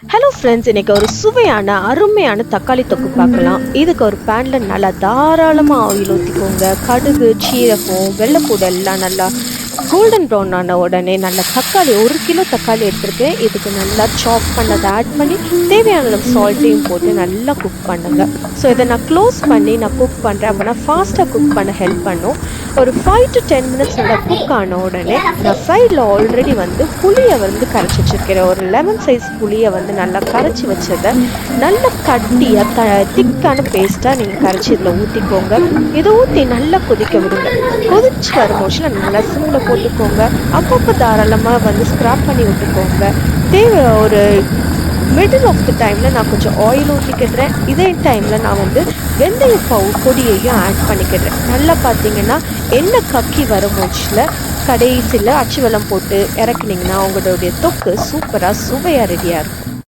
Hello friends, இன்னைக்கு ஒரு சுவையான அருமையான தக்காளி தொக்கு பார்க்கலாம். இதுக்கு ஒரு பேனில் நல்லா தாராளமாக ஆயில் ஊற்றிக்கோங்க. கடுகு, சீரகம், வெள்ளைப்பூடு எல்லாம் நல்லா கோல்டன் ப்ரௌன் ஆன உடனே நல்லா தக்காளி 1 கிலோ தக்காளி எடுத்துருக்கேன். இதுக்கு நல்லா சாப் பண்ணதை ஆட் பண்ணி தேவையான அளவு சால்ட்டையும் போட்டு நல்லா குக் பண்ணுங்க. ஸோ இதை நான் க்ளோஸ் பண்ணி நான் குக் பண்ணுறேன். அப்போ நான் ஃபாஸ்ட்டாக குக் பண்ண ஹெல்ப் பண்ணும். ஒரு 5 to 10 மினிட்ஸ் நல்லா குக் ஆன உடனே நான் சைடில் ஆல்ரெடி புளியை கரைச்சி வச்சுருக்கிறேன். ஒரு லெமன் சைஸ் புளியை நல்லா கரைச்சி வச்சதை நல்ல கட்டியாக திக்கான பேஸ்ட்டாக நீங்கள் கரைச்சி இதில் ஊற்றிக்கோங்க. இதை ஊற்றி நல்லா கொதிக்க விடுங்க. கொதிச்சு வரும் மோஷனில் நல்லா சிம்மில் போட்டுக்கோங்க. அப்பப்போ தாராளமாக ஸ்க்ராப் பண்ணி விட்டுக்கோங்க. தேவை ஒரு மிடில் ஆஃப் த டைமில் நான் கொஞ்சம் ஆயில் ஊற்றிக்கிடுறேன். இதே டைமில் நான் வெந்தய பொடியையும் ஆட் பண்ணிக்கிடுறேன். நல்லா பார்த்தீங்கன்னா எண்ணெய் கக்கி வரும் மோச்சில் கடைசியில் அச்சு வெல்லம் போட்டு இறக்குனீங்கன்னா உங்களுடைய தொக்கு சூப்பராக சுவையாக ரெடியாக இருக்கும்.